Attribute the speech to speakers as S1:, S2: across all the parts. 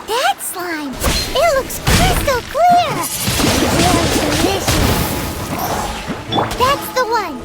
S1: that slime? It looks crystal clear! Really delicious. That's the one!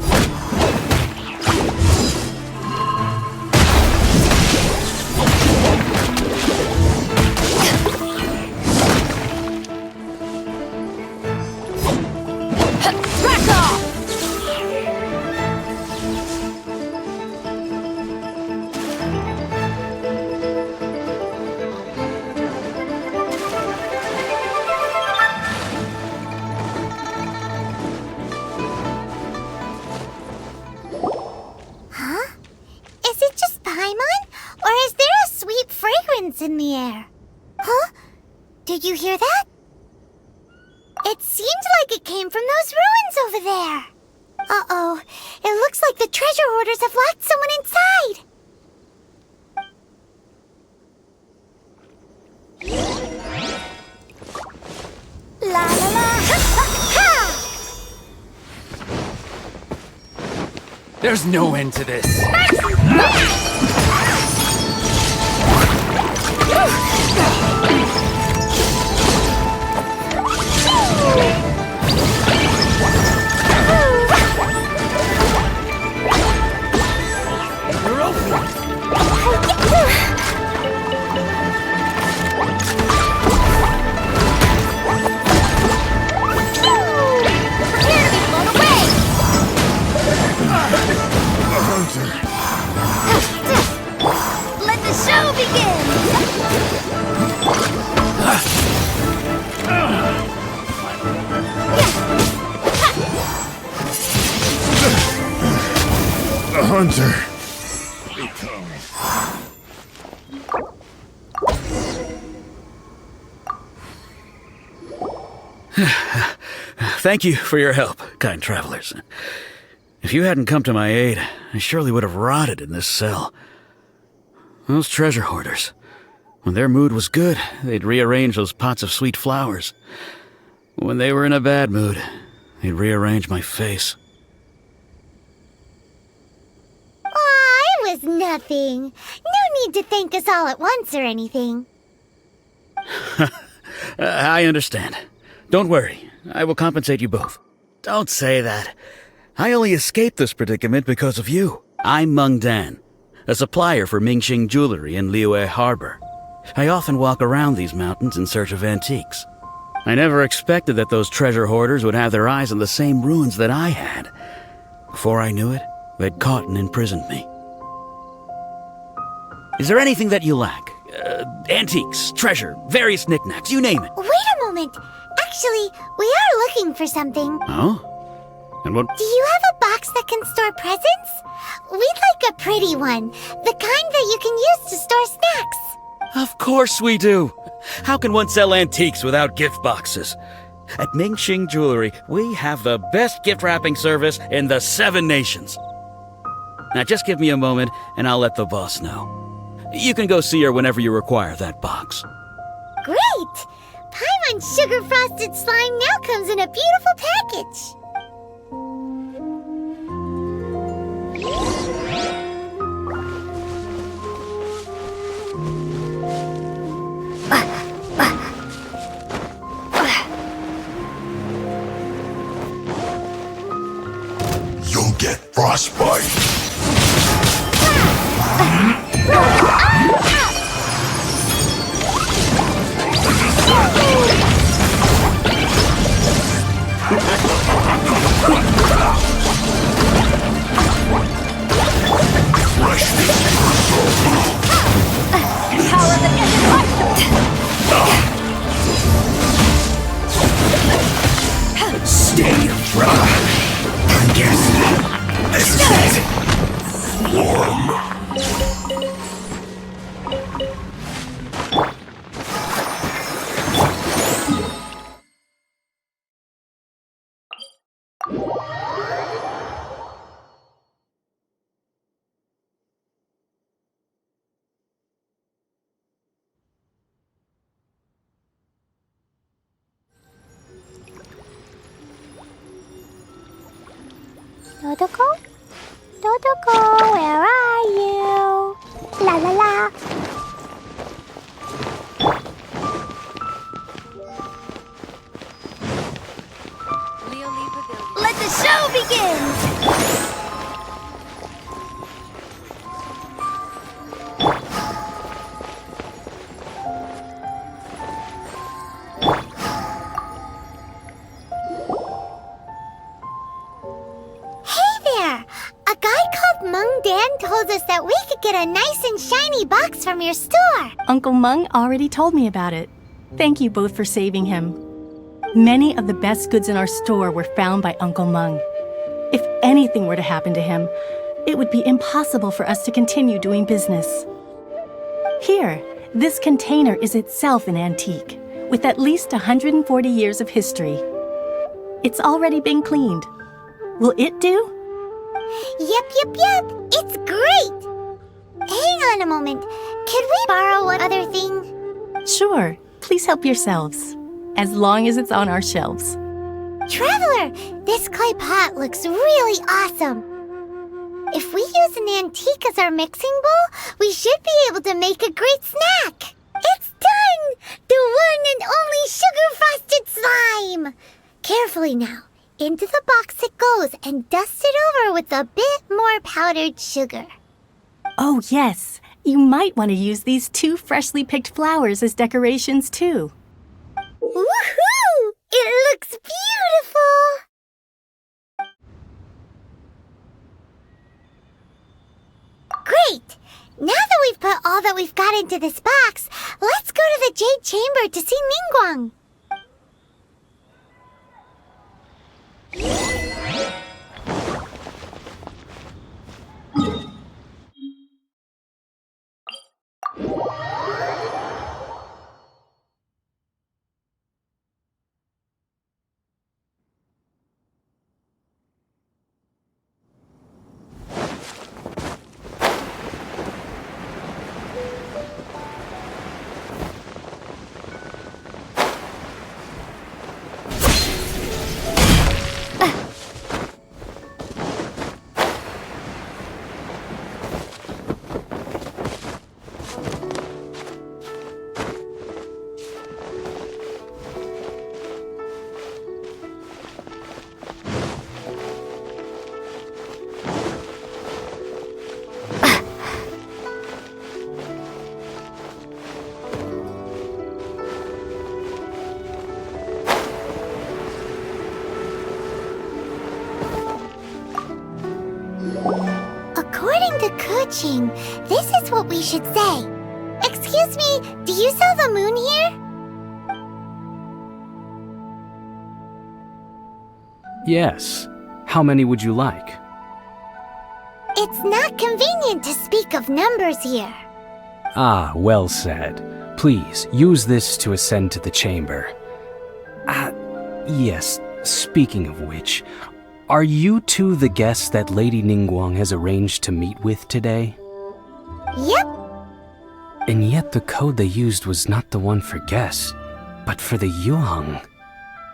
S1: In the air. Huh? Did you hear that? It seemed like it came from those ruins over there. Uh-oh. It looks like the treasure hoarders have locked someone inside. La la la! Ha, ha!
S2: There's no end to this.
S1: Let the show begin!
S3: The hunter.
S2: Thank you for your help, kind travelers. If you hadn't come to my aid, I surely would have rotted in this cell. Those treasure hoarders, when their mood was good, they'd rearrange those pots of sweet flowers. When they were in a bad mood, they'd rearrange my face.
S1: Aw, it was nothing. No need to thank us all at once or anything.
S2: I understand. Don't worry, I will compensate you both. Don't say that. I only escaped this predicament because of you. I'm Meng Dan, a supplier for Mingxing Jewelry in Liyue Harbor. I often walk around these mountains in search of antiques. I never expected that those treasure hoarders would have their eyes on the same ruins that I had. Before I knew it, they'd caught and imprisoned me. Is there anything that you lack? Antiques, treasure, various knickknacks, you name it.
S1: Wait a moment. Actually, we are looking for something.
S2: Oh? And what?
S1: Do you have a box that can store presents? We'd like a pretty one. The kind that you can use to store snacks.
S2: Of course we do. How can one sell antiques without gift boxes? At Mingxing Jewelry, we have the best gift wrapping service in the 7 nations. Now just give me a moment and I'll let the boss know. You can go see her whenever you require that box.
S1: Great! Paimon Sugar Frosted Slime now comes in a beautiful package.
S3: You'll get frostbite. Stay dry. I guess this is it. Warm.
S1: Dodoko? Dodoko, where are you? La la la. begins! A guy called Mung Dan told us that we could get a nice and shiny box from your store.
S4: Uncle Mung already told me about it. Thank you both for saving him. Many of the best goods in our store were found by Uncle Mung. If anything were to happen to him, it would be impossible for us to continue doing business. Here, this container is itself an antique, with at least 140 years of history. It's already been cleaned. Will it do?
S1: Yep. It's great! Hang on a moment. Could we borrow one other thing?
S4: Sure. Please help yourselves. As long as it's on our shelves.
S1: Traveler, this clay pot looks really awesome. If we use an antique as our mixing bowl, we should be able to make a great snack. It's done! The one and only sugar-frosted slime! Carefully now. Into the box it goes and dust it over with a bit more powdered sugar.
S4: Oh, yes. You might want to use these 2 freshly picked flowers as decorations, too.
S1: Woohoo! It looks beautiful! Great! Now that we've put all that we've got into this box, let's go to the Jade Chamber to see Ningguang. According to Kuching, this is what we should say. Excuse me, do you sell the moon here?
S5: Yes. How many would you like?
S1: It's not convenient to speak of numbers here.
S5: Ah, well said. Please, use this to ascend to the chamber. Yes, speaking of which, are you two the guests that Lady Ningguang has arranged to meet with today?
S1: Yep.
S5: And yet the code they used was not the one for guests, but for the Yuheng.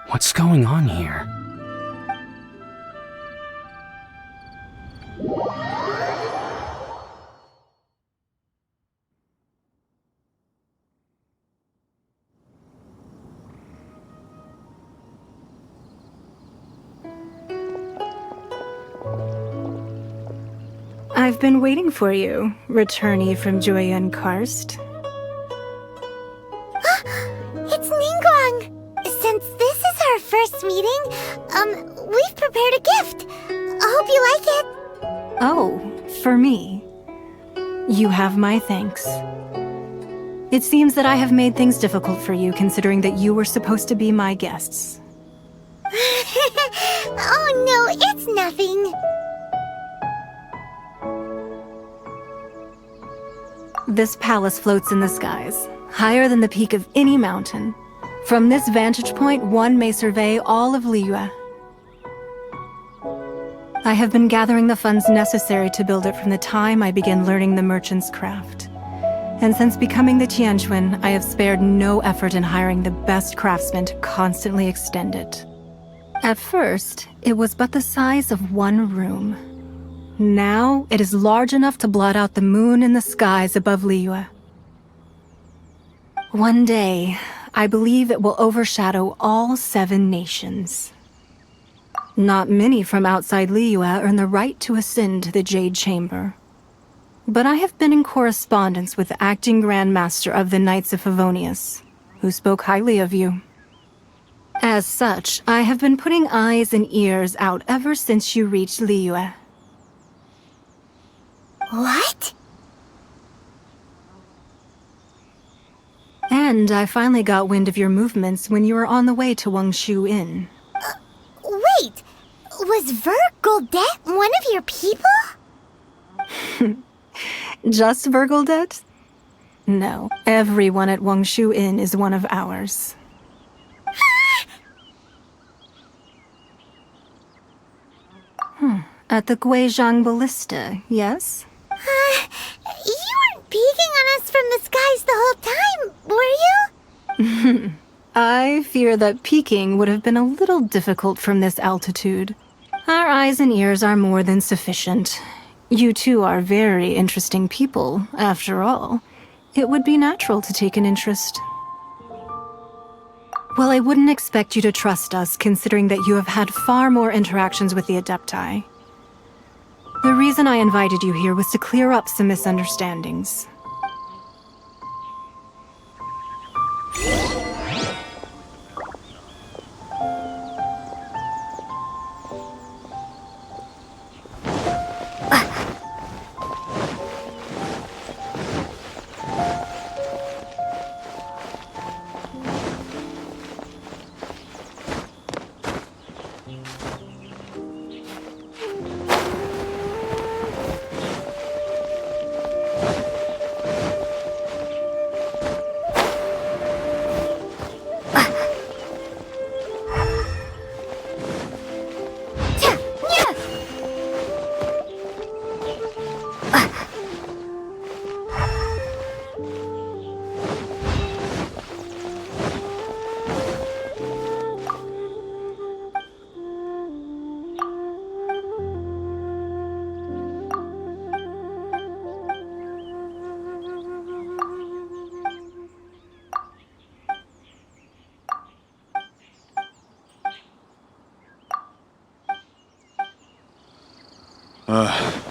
S5: What's going on here?
S6: I've been waiting for you, returnee from Jueyun Karst.
S1: It's Ningguang! Since this is our first meeting, we've prepared a gift. I hope you like it.
S6: Oh, for me. You have my thanks. It seems that I have made things difficult for you, considering that you were supposed to be my guests.
S1: Oh no, it's nothing.
S6: This palace floats in the skies, higher than the peak of any mountain. From this vantage point, one may survey all of Liyue. I have been gathering the funds necessary to build it from the time I began learning the merchant's craft. And since becoming the Tianquan, I have spared no effort in hiring the best craftsmen to constantly extend it. At first, it was but the size of one room. Now, it is large enough to blot out the moon in the skies above Liyue. One day, I believe it will overshadow all 7 nations. Not many from outside Liyue earn the right to ascend to the Jade Chamber. But I have been in correspondence with the acting Grand Master of the Knights of Favonius, who spoke highly of you. As such, I have been putting eyes and ears out ever since you reached Liyue.
S1: What?
S6: And I finally got wind of your movements when you were on the way to Wangshu Inn.
S1: Wait! Was Ver Goldet one of your people?
S6: Just Virgildet? No, everyone at Wangshu Inn is one of ours. At the Guizhang Ballista, yes?
S1: You weren't peeking on us from the skies the whole time, were you?
S6: I fear that peeking would have been a little difficult from this altitude. Our eyes and ears are more than sufficient. You two are very interesting people, after all. It would be natural to take an interest. Well, I wouldn't expect you to trust us, considering that you have had far more interactions with the Adepti. The reason I invited you here was to clear up some misunderstandings.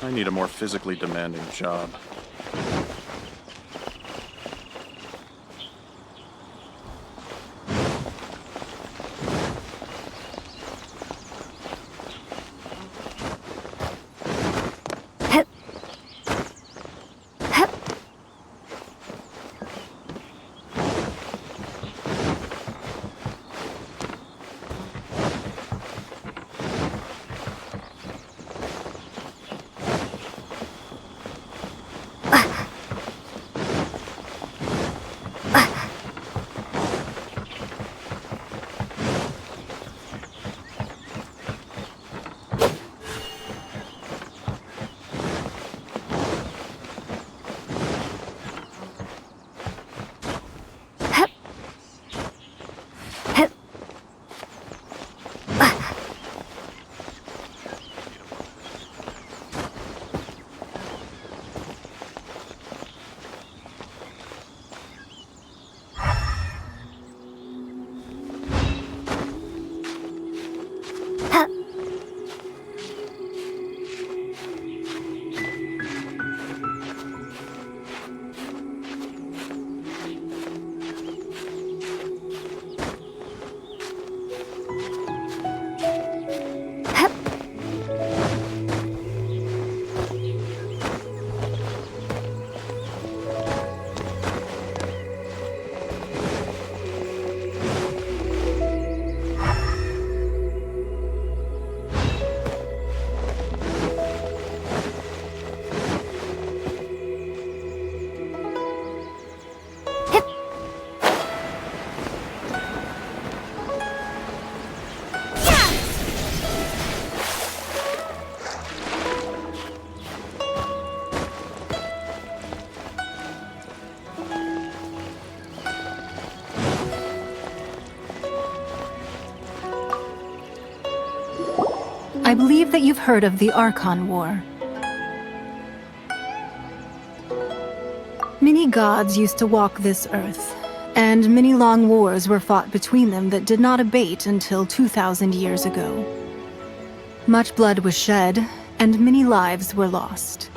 S7: I need a more physically demanding job.
S6: I believe that you've heard of the Archon War. Many gods used to walk this earth, and many long wars were fought between them that did not abate until 2,000 years ago. Much blood was shed, and many lives were lost.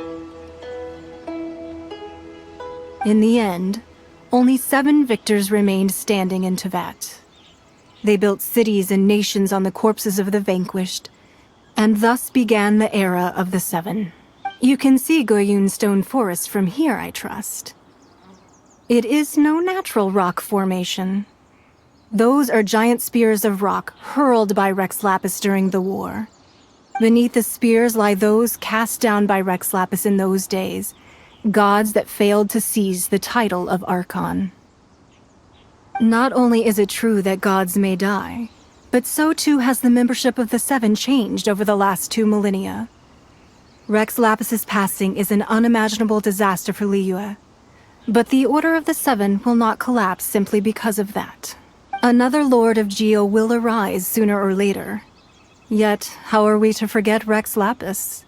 S6: In the end, only 7 victors remained standing in Teyvat. They built cities and nations on the corpses of the vanquished, and thus began the era of the 7. You can see Goyun Stone Forest from here, I trust. It is no natural rock formation. Those are giant spears of rock hurled by Rex Lapis during the war. Beneath the spears lie those cast down by Rex Lapis in those days, gods that failed to seize the title of Archon. Not only is it true that gods may die, but so too has the membership of the 7 changed over the last 2 millennia. Rex Lapis's passing is an unimaginable disaster for Liyue, but the Order of the 7 will not collapse simply because of that. Another Lord of Geo will arise sooner or later. Yet, how are we to forget Rex Lapis?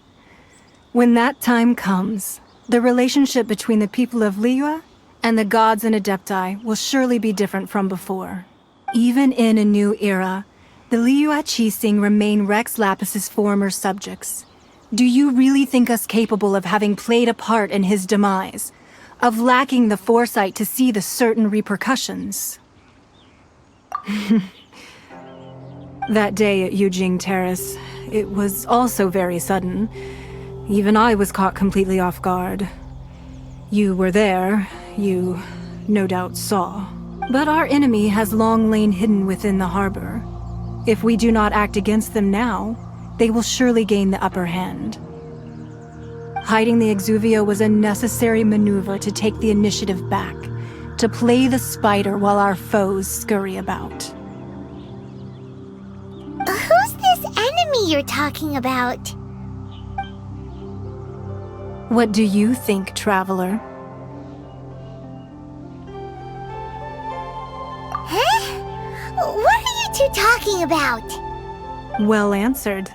S6: When that time comes, the relationship between the people of Liyue and the gods and Adepti will surely be different from before. Even in a new era, the Liyue Qixing remain Rex Lapis's former subjects. Do you really think us capable of having played a part in his demise? Of lacking the foresight to see the certain repercussions? That day at Yujing Terrace, it was also very sudden. Even I was caught completely off guard. You were there, you no doubt saw. But our enemy has long lain hidden within the harbor. If we do not act against them now, they will surely gain the upper hand. Hiding the Exuvio was a necessary maneuver to take the initiative back, to play the spider while our foes scurry about.
S1: Who's this enemy you're talking about?
S6: What do you think, traveler?
S1: Huh? What are you two talking about?
S6: Well answered.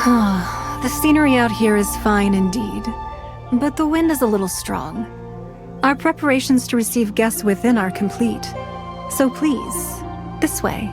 S1: Huh?
S6: The scenery out here is fine indeed, but the wind is a little strong. Our preparations to receive guests within are complete, so please, this way.